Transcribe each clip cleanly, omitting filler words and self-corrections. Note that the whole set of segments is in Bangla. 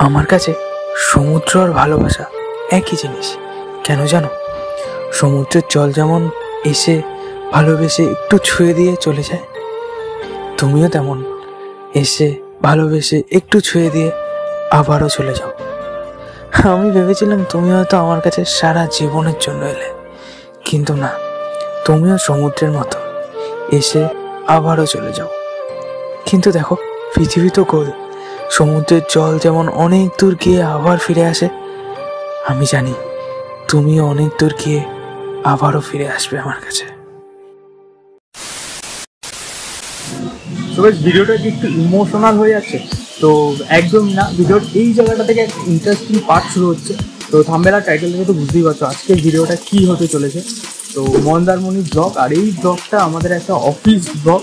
আমার কাছে সমুদ্র আর ভালোবাসা একই জিনিস। কেন জানো? সমুদ্রের জল যেমন এসে ভালোবেসে একটু ছুঁয়ে দিয়ে চলে যায়, তুমিও তেমন এসে ভালোবেসে একটু ছুঁয়ে দিয়ে আবারও চলে যাও। আমি ভেবেছিলাম তুমি হয়তো আমার কাছে সারা জীবনের জন্য এলে, কিন্তু না, তুমিও সমুদ্রের মতো এসে আবারও চলে যাও। কিন্তু দেখো, পৃথিবী তো গোল। সমুদ্রের জল যেমন অনেক দূর গিয়ে আবার ফিরে আসে, আমি জানি তুমিও অনেক দূর গিয়ে আবারও ফিরে আসবে আমার কাছে। তো ভিডিওটা কি একটু ইমোশনাল হয়ে যাচ্ছে? তো একদমই না, ভিডিওর এই জায়গাটা থেকে একটা ইন্টারেস্টিং পার্ট শুরু হচ্ছে। তো থাম্বনেল টাইটেল থেকে তো বুঝতেই পারছো আজকের ভিডিওটা কী হতে চলেছে। তো মন্দারমণি ব্লগ, আর এই ব্লগটা আমাদের একটা অফিস ব্লগ।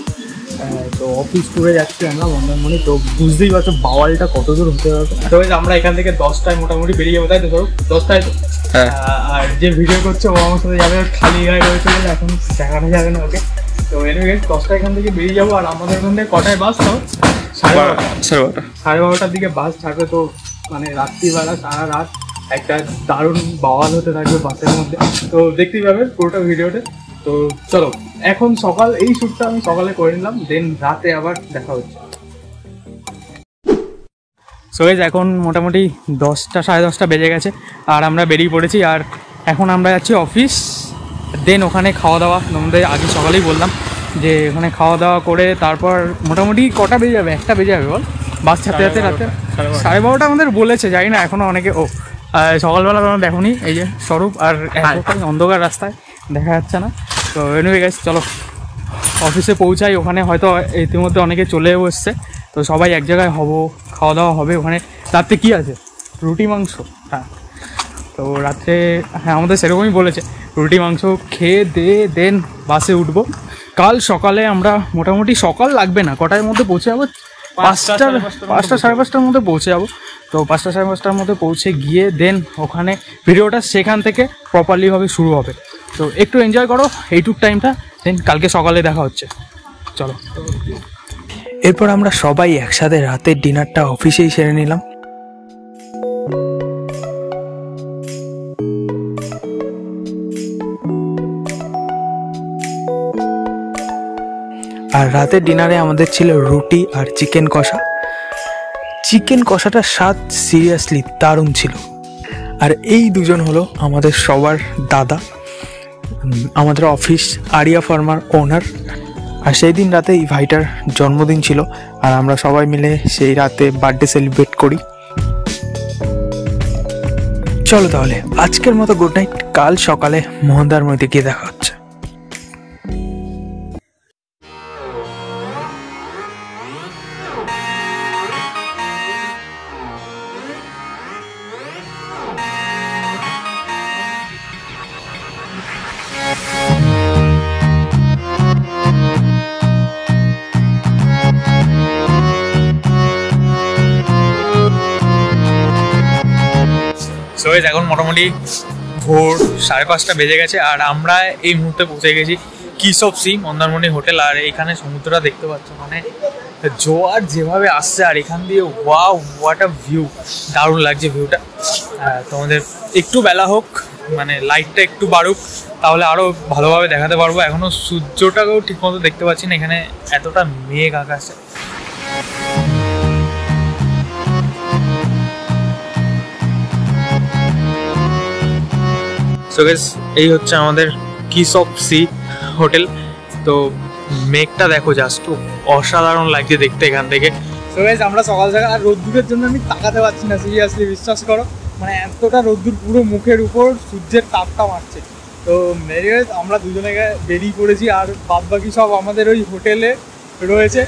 তো অফিস করে যাচ্ছি আমরা মন্দারমণি। তো বুঝতেই পারছো বাওয়ালটা কত দূর হতে পারবে। তো আমরা এখান থেকে 10টায় মোটামুটি বেরিয়ে যাবো, তাই তো? ধরো 10টায় তো। আর যে ভিডিও করছে ও আমার সাথে যাবে, খালি গায়ে রয়ে চলে, এখন দেখানো যাবে না ওকে। তো এনিওয়ে 10টা এখান থেকে বেরিয়ে যাবো। আর আমাদের ওখান থেকে কটায় বাস? তাও 12:30 দিকে বাস ছাড়বে। তো মানে রাত্রিবেলা সারা রাত একটা দারুণ বাওয়াল হতে থাকবে বাসের মধ্যে। তো দেখতেই পাবে পুরোটা ভিডিওতে। তো চলো, এখন সকাল, এই শ্যুটটা আমি সকালে করে নিলাম, দেন রাতে আবার দেখা হচ্ছে। সো গাইস, এখন মোটামুটি 10টা, 10:30 বেজে গেছে আর আমরা বেরিয়ে পড়েছি। আর এখন আমরা যাচ্ছি অফিস। দেন ওখানে খাওয়া দাওয়া, আমাদের আগে সকালেই বললাম যে ওখানে খাওয়া দাওয়া করে তারপর মোটামুটি কটা বেজে যাবে? 1টা বেজে যাবে বল বাস ছাড়তে ছাড়তে। রাতে 12:30 আমাদের বলেছে, জানি না এখনও অনেকে। সকালবেলা তোমরা দেখোনি, এই যে স্বরূপ আর অন্ধকার রাস্তায় দেখা যাচ্ছে না। তো এনিওয়ে গাইস, চলো অফিসে পৌঁছাই। ওখানে হয়তো ইতিমধ্যে অনেকে চলেও এসছে। তো সবাই এক জায়গায় হবো, খাওয়া দাওয়া হবে ওখানে। রাত্রে কী আছে? রুটি মাংস। হ্যাঁ, তো রাত্রে আমাদের সেরকমই বলেছে, রুটি মাংস খেয়ে দেন বাসে উঠবো। কাল সকালে আমরা মোটামুটি, সকাল লাগবে না, কটার মধ্যে পৌঁছে যাবো? 5টা, 5:30 মধ্যে পৌঁছে যাবো। তো 5টা, 5:30 মধ্যে পৌঁছে গিয়ে দেন ওখানে ভিডিওটা সেখান থেকে প্রপারলিভাবে শুরু হবে। তো একটু এনজয় করো এইটুক টাইমটা, দেন কালকে সকালে দেখা হচ্ছে। চলো। এরপর আমরা সবাই একসাথে রাতের ডিনারটা অফিসেই সেরে নিলাম। আর রাতের ডিনারে আমাদের ছিল রুটি আর চিকেন কষা। চিকেন কষাটার স্বাদ সিরিয়াসলি দারুণ ছিল। আর এই দুজন হলো আমাদের সবার দাদা, আমাদের অফিস আরিয়া ফার্মার ওনার। আর সেই দিন রাতে এই ভাইটার জন্মদিন ছিল, আর আমরা সবাই মিলে সেই রাতে বার্থডে সেলিব্রেট করি। চলো তাহলে আজকের মতো গুড নাইট, কাল সকালে মন্দারমণিতে গিয়ে দেখা হচ্ছে। সো গাইস, এখন মোটামুটি ভোর 5:30 বেজে গেছে আর আমরা এই মুহূর্তে পৌঁছে গেছি kiss of sea Mandarmani hotel. আর এখানে সমুদ্রটা দেখতে পাচ্ছ, মানে জোয়ার যেভাবে আসছে আর এখান দিয়ে ওয়াও, হোয়াট আ ভিউ, দারুণ লাগছে ভিউটা। তোমাদের একটু বেলা হোক, মানে লাইটটা একটু বাড়ুক, তাহলে আরও ভালোভাবে দেখাতে পারবো। এখনও সূর্যটাকেও ঠিকমতো দেখতে পাচ্ছি না, এখানে এতটা মেঘ আকাশে। সো গাইস, এই হচ্ছে আমাদের কিস অফ সি হোটেল। তো মেঘটা দেখো, জাস্ট অসাধারণ লাগছে দেখতে এখান থেকে। সো গাইস, আমরা সকাল সকাল, আর রোদ্দুরের জন্য আমি তাকাতে পারছি না, সিরিয়াসলি বিশ্বাস করো, মানে এতটা রোদ্দুর পুরো মুখের উপর সূর্যের তাপটা মারছে। তো মেরিয়াস আমরা দুজনে বেরিয়ে পড়েছি, আর বাদ বাকি সব আমাদের ওই হোটেলে রয়েছে।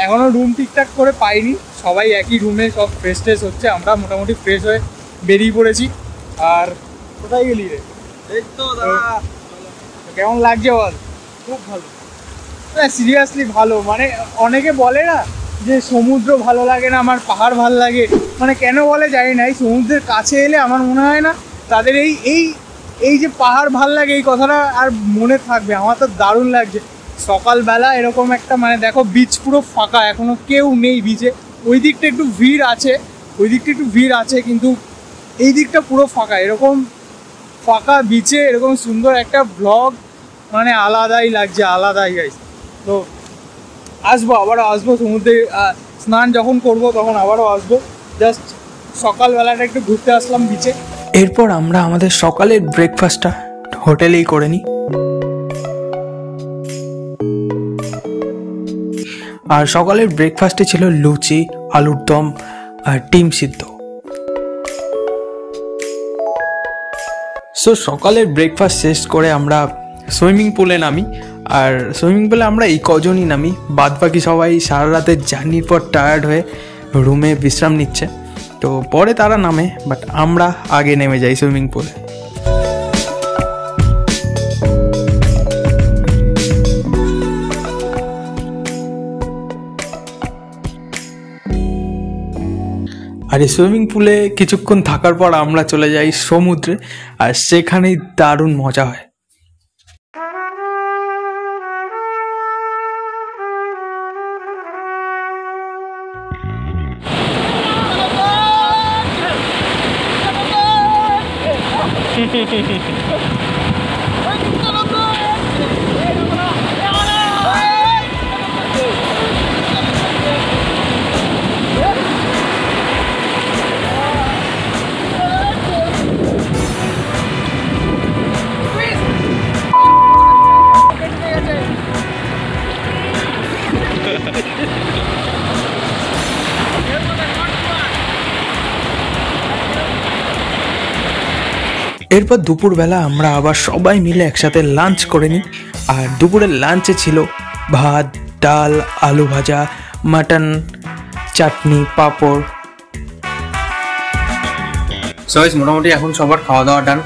এখনও রুম ঠিকঠাক করে পাইনি, সবাই একই রুমে সব ফ্রেশ ট্রেশ হচ্ছে। আমরা মোটামুটি ফ্রেশ হয়ে বেরিয়ে পড়েছি। আর কোথায় গেলি রে? এই তো দাদা, কেমন লাগছে বল? খুব ভালো, সিরিয়াসলি ভালো। মানে অনেকে বলে না যে সমুদ্র ভালো লাগে না, আমার পাহাড় ভালো লাগে, মানে কেন বলে জানি না। এই সমুদ্রের কাছে এলে আমার মনে হয় না তাদের এই যে পাহাড় ভালো লাগে এই কথাটা আর মনে থাকবে। আমার তো দারুণ লাগছে সকালবেলা এরকম একটা, মানে দেখো বিচ পুরো ফাঁকা, এখনও কেউ নেই বিচে। ওই দিকটা একটু ভিড় আছে, ওই দিকটা একটু ভিড় আছে, কিন্তু এই দিকটা পুরো ফাঁকা। এরকম ফাঁকা বিচে এরকম সুন্দর একটা ব্লগ মানে আলাদাই লাগছে, আলাদাই গাইস। তো আবারও আসবো সমুদ্রে স্নান যখন করব তখন আবারও আসবো। জাস্ট সকালবেলাটা একটু ঘুরতে আসলাম বিচে। এরপর আমরা আমাদের সকালের ব্রেকফাস্টটা হোটেলেই করে নিই। আর সকালের ব্রেকফাস্টে ছিল লুচি, আলুর দম আর ডিম সিদ্ধ। সো সকালের ব্রেকফাস্ট শেষ করে আমরা সুইমিং পুলে নামি। আর সুইমিং পুলে আমরা এই কজনই নামি, বাদ বাকি সবাই সারা রাতের জার্নির পর টায়ার্ড হয়ে রুমে বিশ্রাম নিচ্ছে। তো পরে তারা নামে, বাট আমরা আগে নেমে যাই সুইমিং পুলে। আর এই সুইমিং পুলে কিছুক্ষণ থাকার পর আমরা চলে যাই সমুদ্রে, আর সেখানেই দারুণ মজা হয়। এরপর দুপুরবেলা আমরা আবার সবাই মিলে একসাথে লাঞ্চ করে নিই। আর দুপুরের লাঞ্চে ছিল ভাত, ডাল, আলু ভাজা, মাটন, চাটনি, পাঁপড়। সবাই মোটামুটি এখন সবার খাওয়া দাওয়া ডান,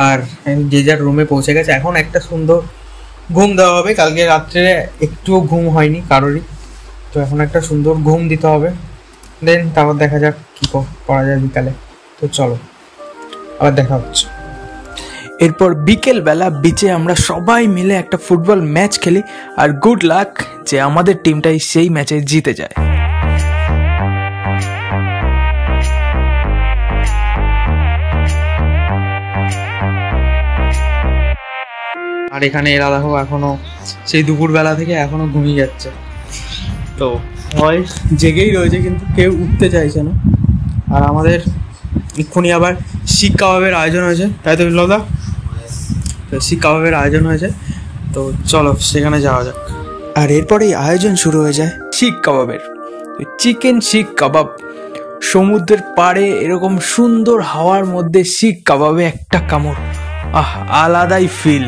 আর যে যার রুমে পৌঁছে গেছে। এখন একটা সুন্দর ঘুম দেওয়া হবে। কালকে রাত্রে একটুও ঘুম হয়নি কারোরই, তো এখন একটা সুন্দর ঘুম দিতে হবে। দেন তারপর দেখা যাক কী করা যায় বিকালে। তো চলো আবার দেখা হচ্ছে। এরপর বিকেলবেলা বিচে আমরা সবাই মিলে একটা ফুটবল ম্যাচ খেলি, আর গুড লাক যে আমাদের টিমটাই সেই ম্যাচে জিতে যায়। আর এখানে এরা দেখো এখনো সেই দুপুরবেলা থেকে এখনো ঘুমিয়ে যাচ্ছে। তো হয় জেগেই রয়েছে, কিন্তু কেউ উঠতে চাইছে না। আর আমাদের এক্ষুনি আবার শিক কাবাবের আয়োজন হয়েছে, তাই তো বিপ্লবদা? তো শিক কাবাবের আয়োজন হয়েছে, তো চলো সেখানে যাওয়া যাক। আর এরপরেই আয়োজন শুরু হয়ে যায় শিক কাবাবের। চিকেন শিক কাবাব, সমুদ্রের পাড়ে এরকম সুন্দর হাওয়ার মধ্যে শিক কাবাবে একটা কামড়, আলাদাই ফিল।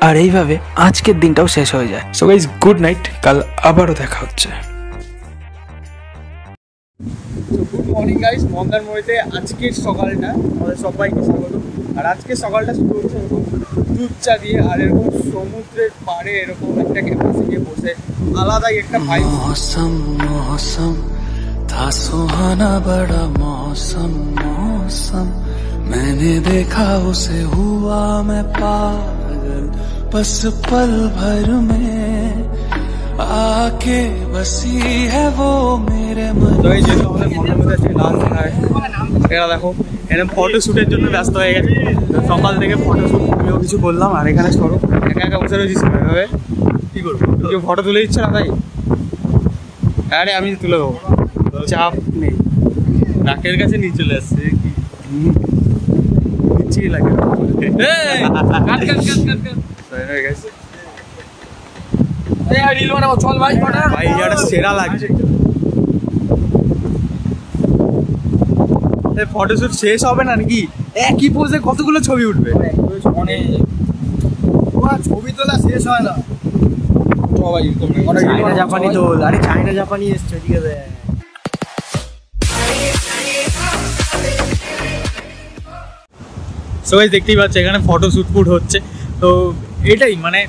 আর এইভাবে আজকের দিনটাও শেষ হয়ে যায়। সো গাইস, গুড নাইট, কাল আবারও দেখা হচ্ছে। গুড মর্নিং গাইস, মন্দারমণিতে আজকের সকালটা আমাদের সবাইকে স্বাগত। আর আজকের সকালটা শুরু হচ্ছে এরকম দুধ চা দিয়ে, আর এরকম সমুদ্রের পাড়ে এরকম একটা ক্যাম্পাসে গিয়ে বসে আলাদাই একটা ভাইব। मौसम मौसम था सुहाना बड़ा मौसम मौसम मैंने देखा उसे हुआ मैं पागल बस पल भर में आके बसी है वो मेरे मन। তো এই যেটা আমাদের মনের মধ্যে আছে লাল খায়, এরা দেখো এরকম ফটো শ্যুটের জন্য ব্যস্ত হয়ে গেছে। সকাল থেকে ফটো শ্যুট আমিও কিছু বললাম, আর এখানে সরো একা একা বসে রয়েছিস এভাবে, কী করবো? কেউ ফটো তুলে দিচ্ছে না তাই? আরে আমি তুলে দেবো, চাপ নেই। নাকের কাছে নিয়ে চলে আসছে কি লাগে ভাই, এটা সেরা লাগছে। ফটোশুট শেষ হবে না নাকি? একই পোজে কতগুলো ছবি উঠবে? ছবি তোলা শেষ হয় না। জাপানি তোল, আরে চাইনা জাপানি এসছে, ঠিক আছে। সবাই দেখতেই পাচ্ছে এখানে ফটো শুট হচ্ছে। তো এটাই মানে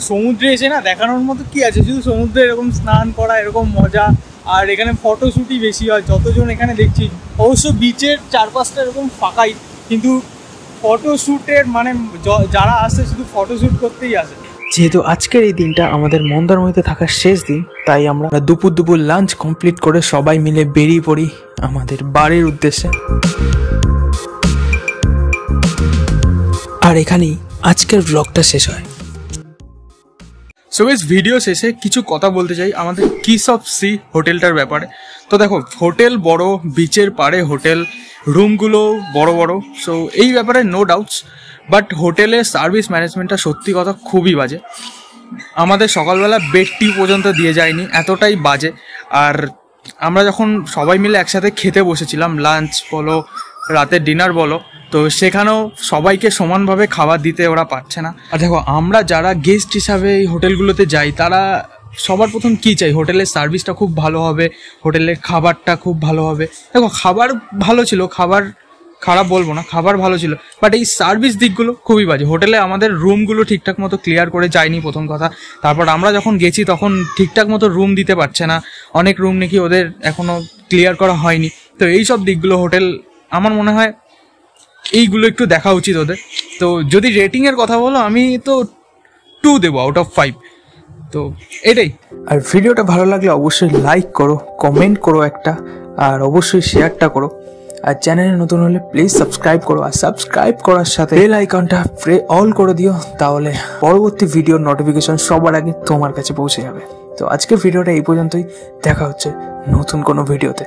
সমুদ্রে এসে না দেখানোর মতো কি আছে, শুধু সমুদ্রে এরকম স্নান করা, এরকম মজা। আর এখানে ফটোশ্যুটই বেশি হয় যতজন এখানে দেখছি। অবশ্য বিচের চারপাশটা এরকম ফাঁকাই, কিন্তু ফটোশ্যুটের মানে যারা আসে শুধু ফটোশ্যুট করতেই আসে। যেহেতু আজকের এই দিনটা আমাদের মন্দারমণিতে থাকার শেষ দিন, তাই আমরা দুপুর লাঞ্চ কমপ্লিট করে সবাই মিলে বেরিয়ে পড়ি আমাদের বাড়ির উদ্দেশ্যে। আর এখানেই আজকের ব্লগটা শেষ হয়। সো গাইস, ভিডিও শেষে কিছু কথা বলতে চাই আমাদের কিস অফ সি হোটেলটার ব্যাপারে। তো দেখো, হোটেল বড়, বিচের পাড়ে হোটেল, রুমগুলো বড় বড়, সো এই ব্যাপারে নো ডাউটস। বাট হোটেলের সার্ভিস ম্যানেজমেন্টটা সত্যি কথা খুবই বাজে। আমাদের সকালবেলা বেড টি পর্যন্ত দিয়ে যায়নি, এতটাই বাজে। আর আমরা যখন সবাই মিলে একসাথে খেতে বসেছিলাম, লাঞ্চ বলো রাতের ডিনার বলো, তো সেখানেও সবাইকে সমানভাবে খাবার দিতে ওরা পারছে না। আর দেখো, আমরা যারা গেস্ট হিসাবে এই হোটেলগুলোতে যাই, তারা সবার প্রথম কী চাই, হোটেলের সার্ভিসটা খুব ভালো হবে, হোটেলের খাবারটা খুব ভালো হবে। দেখো, খাবার ভালো ছিল, খাবার খারাপ বলবো না, খাবার ভালো ছিল, বাট এই সার্ভিস দিকগুলো খুবই বাজে। হোটেলে আমাদের রুমগুলো ঠিকঠাক মতো ক্লিয়ার করে যায়নি প্রথম কথা। তারপর আমরা যখন গেছি তখন ঠিকঠাক মতো রুম দিতে পারছে না, অনেক রুম নাকি ওদের এখনও ক্লিয়ার করা হয়নি। তো এই সব দিকগুলো হোটেল, আমার মনে হয় এইগুলো একটু দেখা উচিত ওদের। তো যদি রেটিংয়ের কথা বলো, আমি তো 2 দেবো আউট অফ 5। তো এটাই। আর ভিডিওটা ভালো লাগলে অবশ্যই লাইক করো, কমেন্ট করো একটা, আর অবশ্যই শেয়ারটা করো। আর চ্যানেলে নতুন হলে প্লিজ সাবস্ক্রাইব করো, আর সাবস্ক্রাইব করার সাথে বেল আইকনটা অল করে দিও, তাহলে পরবর্তী ভিডিওর নোটিফিকেশন সবার আগে তোমার কাছে পৌঁছে যাবে। তো আজকের ভিডিওটা এই পর্যন্তই, দেখা হচ্ছে নতুন কোনো ভিডিওতে।